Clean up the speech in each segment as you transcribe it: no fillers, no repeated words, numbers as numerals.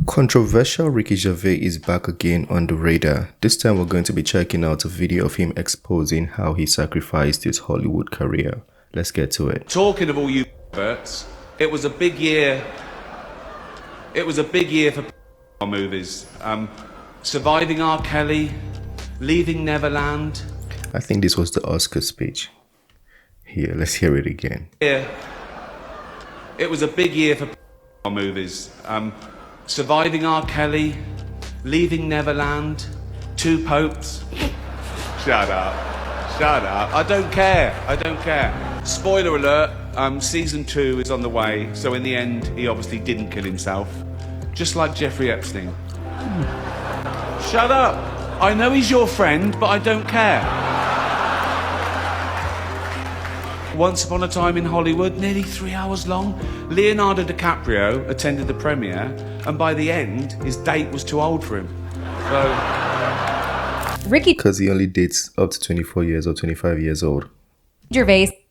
Controversial Ricky Gervais is back again on the radar. This time we're going to be checking out a video of him exposing how he sacrificed his Hollywood career. Let's get to it. Talking of all you perverts, it was a big year. It was a big year for movies. Surviving R. Kelly, Leaving Neverland. I think this was the Oscar speech. Here, let's hear it again. Yeah. It was a big year for movies. Surviving R. Kelly, Leaving Neverland, Two Popes. Shut up. Shut up. I don't care. Spoiler alert, season 2 is on the way, so in the end, he obviously didn't kill himself. Just like Jeffrey Epstein. Shut up. I know he's your friend, but I don't care. Once Upon a Time in Hollywood, nearly 3 hours long. Leonardo DiCaprio attended the premiere, and by the end, his date was too old for him. So... Ricky... Because he only dates up to 24 years or 25 years old. Gervais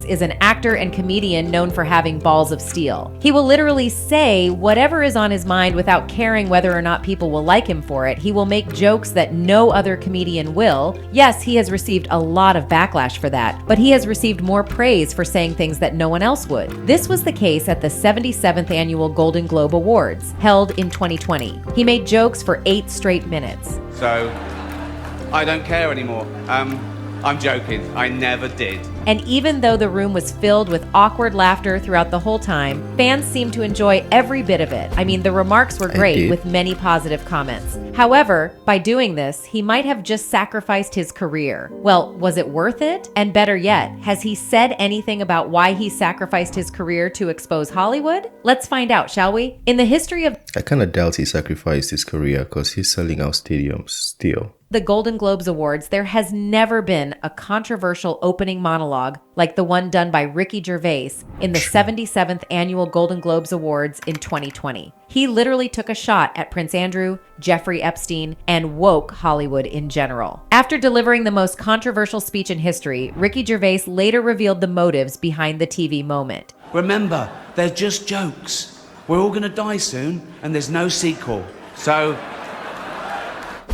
is an actor and comedian known for having balls of steel. He will literally say whatever is on his mind without caring whether or not people will like him for it. He will make jokes that no other comedian will. Yes, he has received a lot of backlash for that, but he has received more praise for saying things that no one else would. This was the case at the 77th Annual Golden Globe Awards, held in 2020. He made jokes for 8 straight minutes. So, I don't care anymore. I'm joking. I never did. And even though the room was filled with awkward laughter throughout the whole time, fans seemed to enjoy every bit of it. I mean, the remarks were great with many positive comments. However, by doing this, he might have just sacrificed his career. Well, was it worth it? And better yet, has he said anything about why he sacrificed his career to expose Hollywood? Let's find out, shall we? In the history of... I kind of doubt he sacrificed his career because he's selling out stadiums still. The Golden Globes Awards, there has never been a controversial opening monologue like the one done by Ricky Gervais in the 77th Annual Golden Globes Awards in 2020. He literally took a shot at Prince Andrew, Jeffrey Epstein, and woke Hollywood in general. After delivering the most controversial speech in history, Ricky Gervais later revealed the motives behind the TV moment. Remember, they're just jokes. We're all gonna die soon, and there's no sequel. So...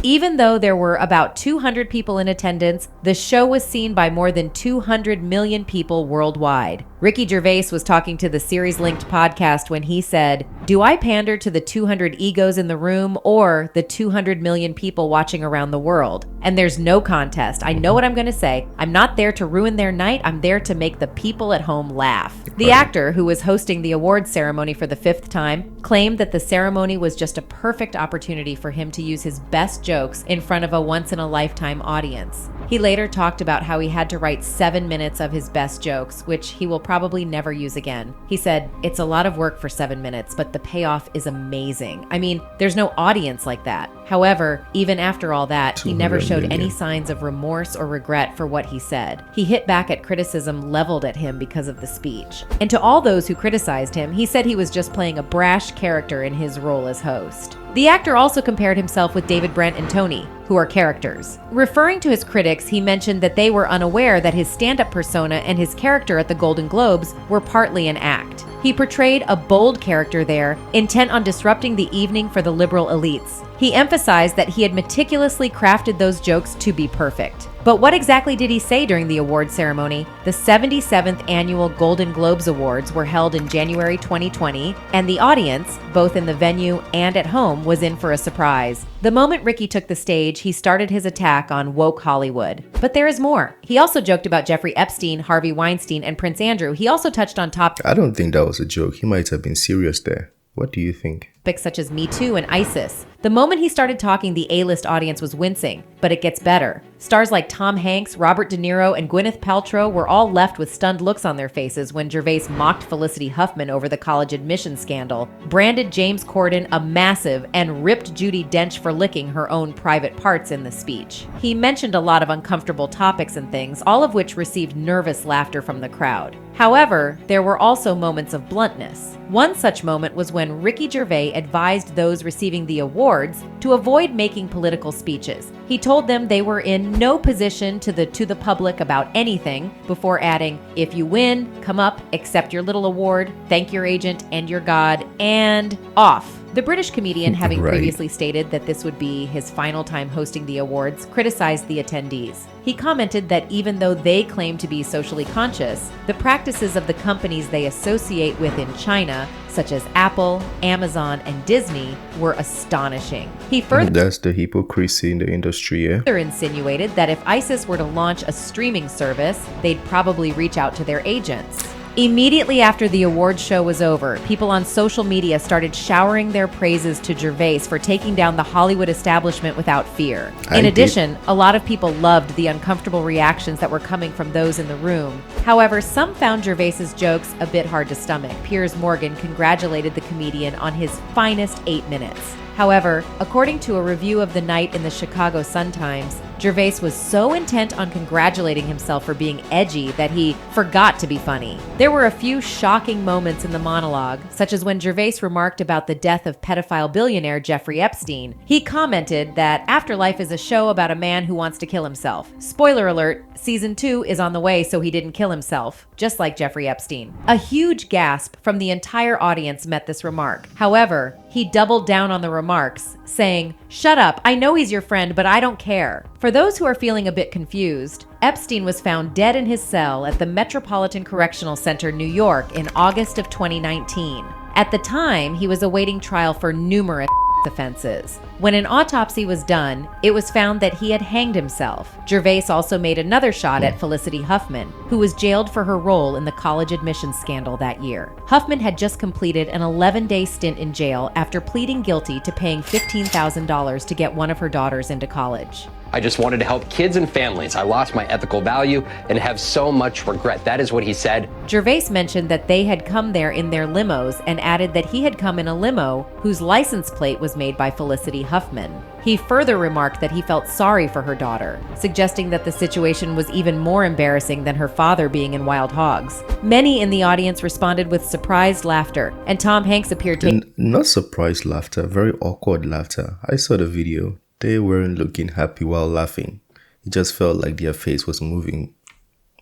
Even though there were about 200 people in attendance, the show was seen by more than 200 million people worldwide. Ricky Gervais was talking to the Series Linked podcast when he said, "Do I pander to the 200 egos in the room or the 200 million people watching around the world? And there's no contest. I know what I'm going to say. I'm not there to ruin their night. I'm there to make the people at home laugh." The actor, who was hosting the awards ceremony for the 5th time, claimed that the ceremony was just a perfect opportunity for him to use his best jokes in front of a once-in-a-lifetime audience. He later talked about how he had to write 7 minutes of his best jokes, which he will probably never use again. He said, "It's a lot of work for 7 minutes, but the payoff is amazing. I mean, there's no audience like that." However, even after all that, he never showed any signs of remorse or regret for what he said. He hit back at criticism leveled at him because of the speech. And to all those who criticized him, he said he was just playing a brash character in his role as host. The actor also compared himself with David Brent and Tony, who are characters. Referring to his critics, he mentioned that they were unaware that his stand-up persona and his character at the Golden Globes were partly an act. He portrayed a bold character there, intent on disrupting the evening for the liberal elites. He emphasized that he had meticulously crafted those jokes to be perfect. But what exactly did he say during the award ceremony? The 77th Annual Golden Globes Awards were held in January 2020, and the audience, both in the venue and at home, was in for a surprise. The moment Ricky took the stage, he started his attack on woke Hollywood. But there is more. He also joked about Jeffrey Epstein, Harvey Weinstein, and Prince Andrew. He also touched on topics... I don't think that was a joke. He might have been serious there. What do you think? Such as Me Too and ISIS. The moment he started talking, the A-list audience was wincing, but it gets better. Stars like Tom Hanks, Robert De Niro, and Gwyneth Paltrow were all left with stunned looks on their faces when Gervais mocked Felicity Huffman over the college admissions scandal, branded James Corden a massive, and ripped Judi Dench for licking her own private parts in the speech. He mentioned a lot of uncomfortable topics and things, all of which received nervous laughter from the crowd. However, there were also moments of bluntness. One such moment was when Ricky Gervais advised those receiving the awards to avoid making political speeches. He told them they were in no position to the public about anything, before adding, "If you win, come up, accept your little award, thank your agent and your God, and off." The British comedian, having Right. previously stated that this would be his final time hosting the awards, criticized the attendees. He commented that even though they claim to be socially conscious, the practices of the companies they associate with in China, such as Apple, Amazon, and Disney, were astonishing. He further That's the hypocrisy in the industry, yeah? insinuated that if ISIS were to launch a streaming service, they'd probably reach out to their agents. Immediately after the awards show was over, people on social media started showering their praises to Gervais for taking down the Hollywood establishment without fear. In addition, a lot of people loved the uncomfortable reactions that were coming from those in the room. However, some found Gervais's jokes a bit hard to stomach. Piers Morgan congratulated the comedian on his finest 8 minutes. However, according to a review of the night in the Chicago Sun-Times, Gervais was so intent on congratulating himself for being edgy that he forgot to be funny. There were a few shocking moments in the monologue, such as when Gervais remarked about the death of pedophile billionaire Jeffrey Epstein. He commented that Afterlife is a show about a man who wants to kill himself. Spoiler alert, season 2 is on the way, so he didn't kill himself, just like Jeffrey Epstein. A huge gasp from the entire audience met this remark. However, he doubled down on the remarks, saying, "Shut up, I know he's your friend, but I don't care." For those who are feeling a bit confused, Epstein was found dead in his cell at the Metropolitan Correctional Center, New York in August of 2019. At the time, he was awaiting trial for numerous offenses. When an autopsy was done, it was found that he had hanged himself. Gervais also made another shot at Felicity Huffman, who was jailed for her role in the college admissions scandal that year. Huffman had just completed an 11-day stint in jail after pleading guilty to paying $15,000 to get one of her daughters into college. I just wanted to help kids and families. I lost my ethical value and have so much regret. That is what he said. Gervais mentioned that they had come there in their limos and added that he had come in a limo whose license plate was made by Felicity Huffman. He further remarked that he felt sorry for her daughter, suggesting that the situation was even more embarrassing than her father being in Wild Hogs. Many in the audience responded with surprised laughter, and Tom Hanks appeared to... Not surprised laughter, very awkward laughter. I saw the video. They weren't looking happy while laughing. It just felt like their face was moving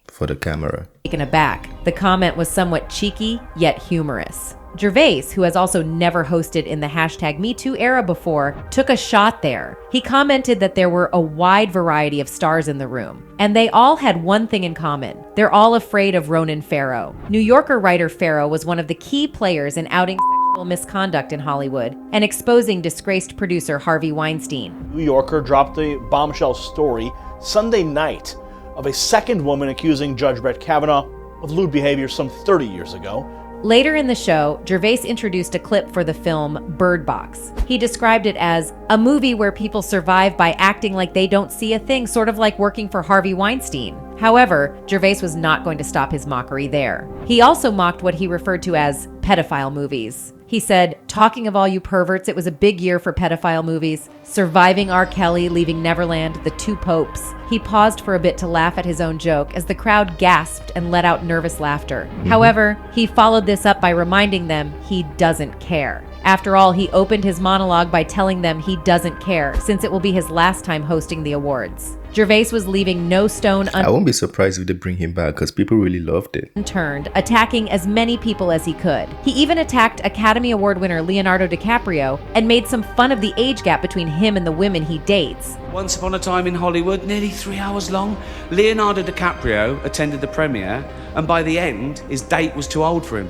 for the camera. Taken aback. The comment was somewhat cheeky, yet humorous. Gervais, who has also never hosted in the #MeToo era before, took a shot there. He commented that there were a wide variety of stars in the room, and they all had one thing in common. They're all afraid of Ronan Farrow. New Yorker writer Farrow was one of the key players in outing sexual misconduct in Hollywood and exposing disgraced producer Harvey Weinstein. New Yorker dropped a bombshell story Sunday night of a second woman accusing Judge Brett Kavanaugh of lewd behavior some 30 years ago. Later in the show, Gervais introduced a clip for the film Bird Box. He described it as a movie where people survive by acting like they don't see a thing, sort of like working for Harvey Weinstein. However, Gervais was not going to stop his mockery there. He also mocked what he referred to as pedophile movies. He said, "Talking of all you perverts, it was a big year for pedophile movies. Surviving R. Kelly, Leaving Neverland, The Two Popes." He paused for a bit to laugh at his own joke as the crowd gasped and let out nervous laughter. However, he followed this up by reminding them he doesn't care. After all, he opened his monologue by telling them he doesn't care, since it will be his last time hosting the awards. Gervais was leaving no stone I won't be surprised if they bring him back because people really loved it. unturned, attacking as many people as he could. He even attacked Academy Award winner Leonardo DiCaprio and made some fun of the age gap between him and the women he dates. Once Upon a Time in Hollywood, nearly 3 hours long, Leonardo DiCaprio attended the premiere, and by the end, his date was too old for him.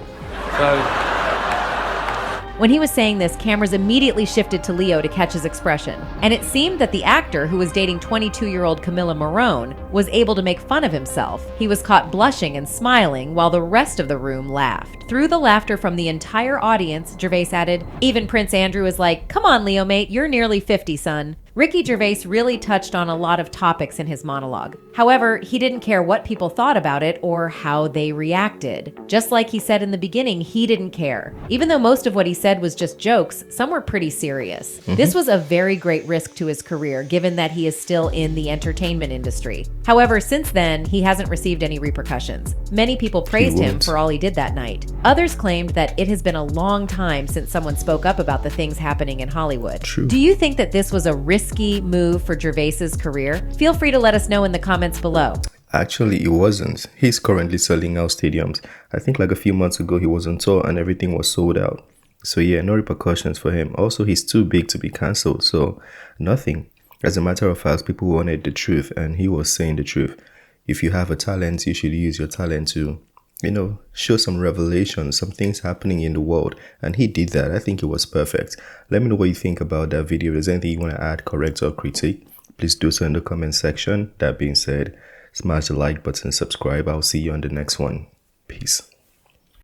So... When he was saying this, cameras immediately shifted to Leo to catch his expression. And it seemed that the actor, who was dating 22-year-old Camilla Morrone, was able to make fun of himself. He was caught blushing and smiling while the rest of the room laughed. Through the laughter from the entire audience, Gervais added, "Even Prince Andrew was like, 'Come on, Leo mate, you're nearly 50, son.'" Ricky Gervais really touched on a lot of topics in his monologue. However, he didn't care what people thought about it or how they reacted. Just like he said in the beginning, he didn't care. Even though most of what he said was just jokes, some were pretty serious. This was a very great risk to his career, given that he is still in the entertainment industry. However, since then, he hasn't received any repercussions. Many people praised him for all he did that night. Others claimed that it has been a long time since someone spoke up about the things happening in Hollywood. True. Do you think that this was a risky move for Gervais's career? Feel free to let us know in the comments below. Actually, it wasn't. He's currently selling out stadiums. I think like a few months ago, he was on tour and everything was sold out. So yeah, no repercussions for him. Also, he's too big to be cancelled, so nothing. As a matter of fact, people wanted the truth, and he was saying the truth. If you have a talent, you should use your talent to, show some revelation, some things happening in the world. And he did that. I think it was perfect. Let me know what you think about that video. If there's anything you want to add, correct, or critique, please do so in the comment section. That being said, smash the like button, subscribe. I'll see you on the next one. Peace.